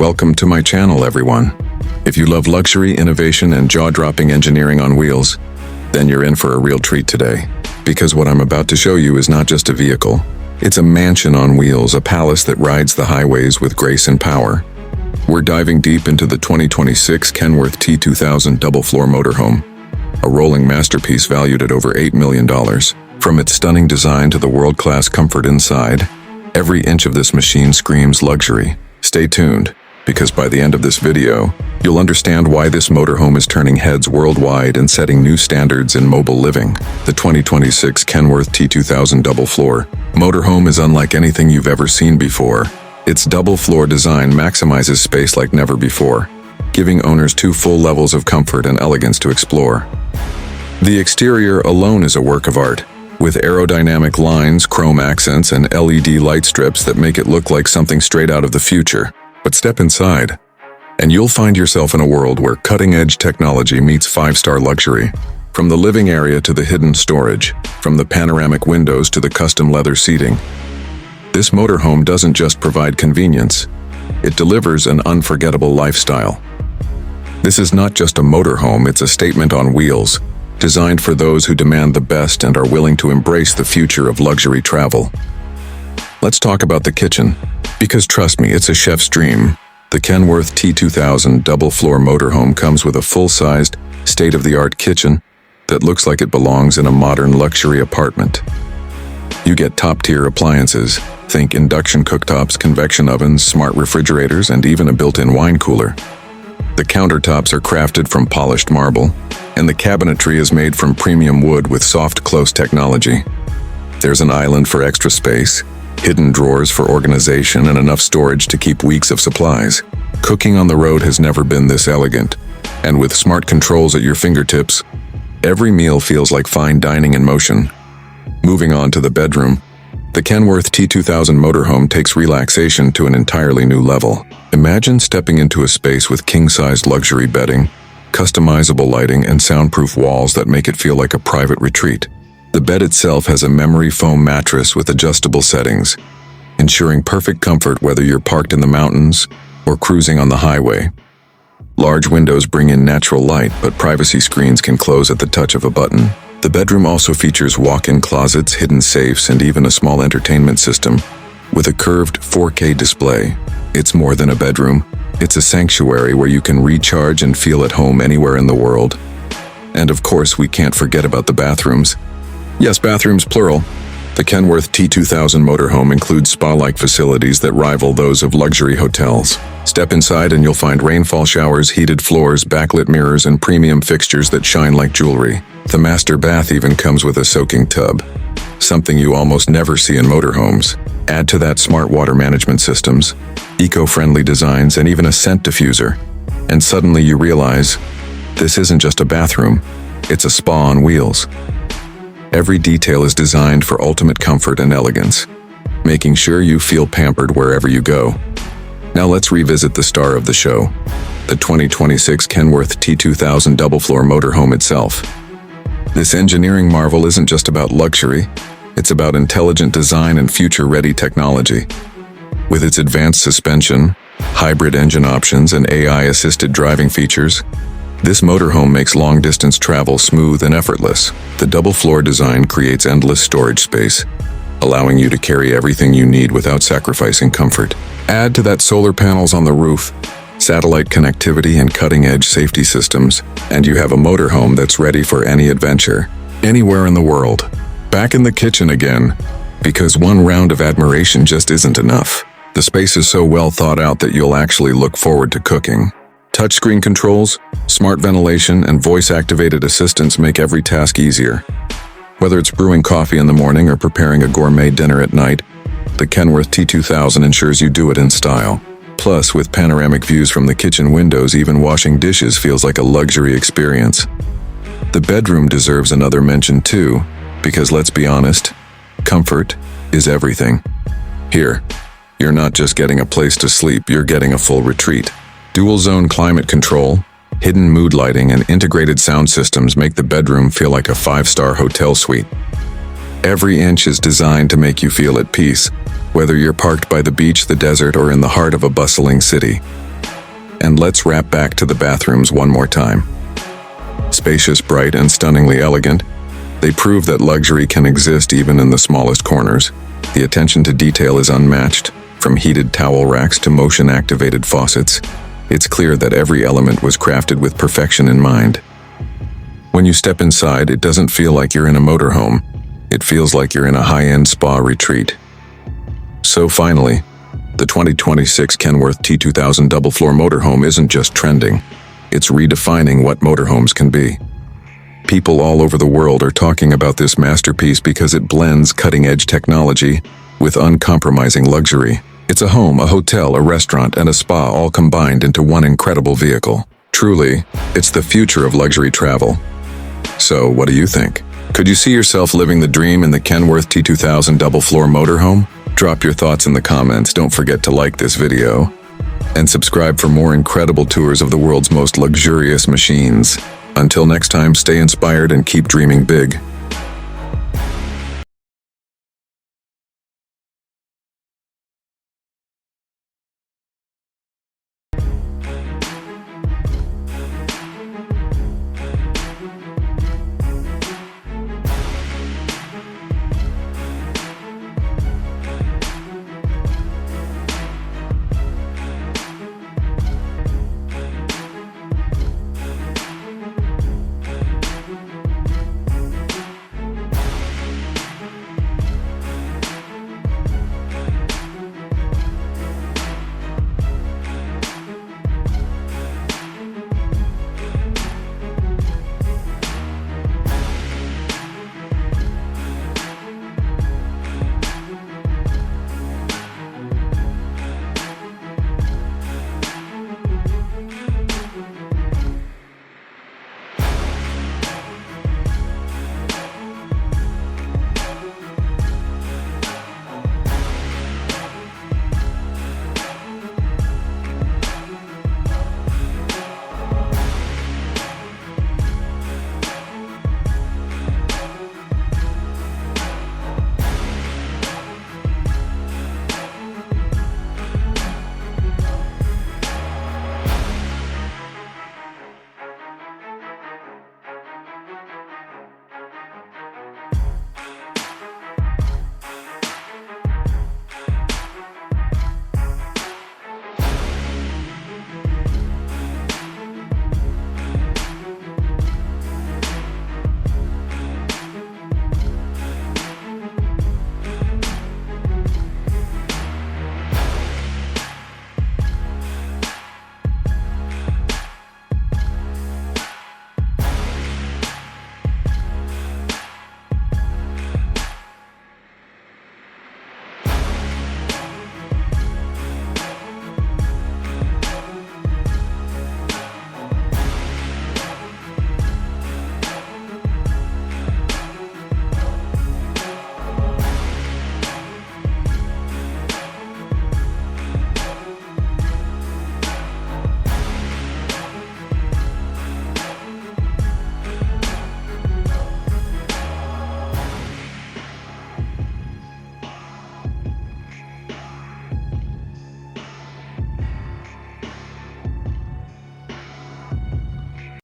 Welcome to my channel, everyone. If you love luxury, innovation, and jaw-dropping engineering on wheels, then you're in for a real treat today. Because what I'm about to show you is not just a vehicle. It's a mansion on wheels, a palace that rides the highways with grace and power. We're diving deep into the 2026 Kenworth T2000 double-floor motorhome, a rolling masterpiece valued at over $8 million. From its stunning design to the world-class comfort inside, every inch of this machine screams luxury. Stay tuned, because by the end of this video, you'll understand why this motorhome is turning heads worldwide and setting new standards in mobile living. The 2026 Kenworth T2000 double-floor motorhome is unlike anything you've ever seen before. Its double-floor design maximizes space like never before, giving owners two full levels of comfort and elegance to explore. The exterior alone is a work of art, with aerodynamic lines, chrome accents, and LED light strips that make it look like something straight out of the future. But step inside, and you'll find yourself in a world where cutting-edge technology meets five-star luxury. From the living area to the hidden storage, from the panoramic windows to the custom leather seating, this motorhome doesn't just provide convenience, it delivers an unforgettable lifestyle. This is not just a motorhome, it's a statement on wheels, designed for those who demand the best and are willing to embrace the future of luxury travel. Let's talk about the kitchen, because trust me, it's a chef's dream. The Kenworth T2000 double-floor motorhome comes with a full-sized, state-of-the-art kitchen that looks like it belongs in a modern luxury apartment. You get top-tier appliances, think induction cooktops, convection ovens, smart refrigerators, and even a built-in wine cooler. The countertops are crafted from polished marble, and the cabinetry is made from premium wood with soft close technology. There's an island for extra space, hidden drawers for organization, and enough storage to keep weeks of supplies. Cooking on the road has never been this elegant, and with smart controls at your fingertips, every meal feels like fine dining in motion. Moving on to the bedroom, the Kenworth T2000 motorhome takes relaxation to an entirely new level. Imagine stepping into a space with king-sized luxury bedding, customizable lighting, and soundproof walls that make it feel like a private retreat. The bed itself has a memory foam mattress with adjustable settings, ensuring perfect comfort whether you're parked in the mountains or cruising on the highway. Large windows bring in natural light, but privacy screens can close at the touch of a button. The bedroom also features walk-in closets, hidden safes, and even a small entertainment system with a curved 4K display. It's more than a bedroom. It's a sanctuary where you can recharge and feel at home anywhere in the world. And of course, we can't forget about the bathrooms. Yes, bathrooms plural. The Kenworth T2000 motorhome includes spa-like facilities that rival those of luxury hotels. Step inside and you'll find rainfall showers, heated floors, backlit mirrors, and premium fixtures that shine like jewelry. The master bath even comes with a soaking tub, something you almost never see in motorhomes. Add to that smart water management systems, eco-friendly designs, and even a scent diffuser, and suddenly you realize this isn't just a bathroom, it's a spa on wheels. Every detail is designed for ultimate comfort and elegance, making sure you feel pampered wherever you go. Now let's revisit the star of the show, the 2026 Kenworth T2000 double-floor motorhome itself. This engineering marvel isn't just about luxury, it's about intelligent design and future-ready technology. With its advanced suspension, hybrid engine options, and AI-assisted driving features, this motorhome makes long-distance travel smooth and effortless. The double-floor design creates endless storage space, allowing you to carry everything you need without sacrificing comfort. Add to that solar panels on the roof, satellite connectivity, and cutting-edge safety systems, and you have a motorhome that's ready for any adventure, anywhere in the world. Back in the kitchen again, because one round of admiration just isn't enough. The space is so well thought out that you'll actually look forward to cooking. Touchscreen controls, smart ventilation, and voice-activated assistants make every task easier. Whether it's brewing coffee in the morning or preparing a gourmet dinner at night, the Kenworth T2000 ensures you do it in style. Plus, with panoramic views from the kitchen windows, even washing dishes feels like a luxury experience. The bedroom deserves another mention too, because let's be honest, comfort is everything. Here, you're not just getting a place to sleep, you're getting a full retreat. Dual-zone climate control, hidden mood lighting, and integrated sound systems make the bedroom feel like a five-star hotel suite. Every inch is designed to make you feel at peace, whether you're parked by the beach, the desert, or in the heart of a bustling city. And let's wrap back to the bathrooms one more time. Spacious, bright, and stunningly elegant, they prove that luxury can exist even in the smallest corners. The attention to detail is unmatched, from heated towel racks to motion-activated faucets. It's clear that every element was crafted with perfection in mind. When you step inside, it doesn't feel like you're in a motorhome. It feels like you're in a high-end spa retreat. So finally, the 2026 Kenworth T2000 double-floor motorhome isn't just trending. It's redefining what motorhomes can be. People all over the world are talking about this masterpiece because it blends cutting-edge technology with uncompromising luxury. It's a home, a hotel, a restaurant, and a spa all combined into one incredible vehicle. Truly, it's the future of luxury travel. So, what do you think? Could you see yourself living the dream in the Kenworth T2000 double-floor motorhome? Drop your thoughts in the comments. Don't forget to like this video and subscribe for more incredible tours of the world's most luxurious machines. Until next time, stay inspired and keep dreaming big.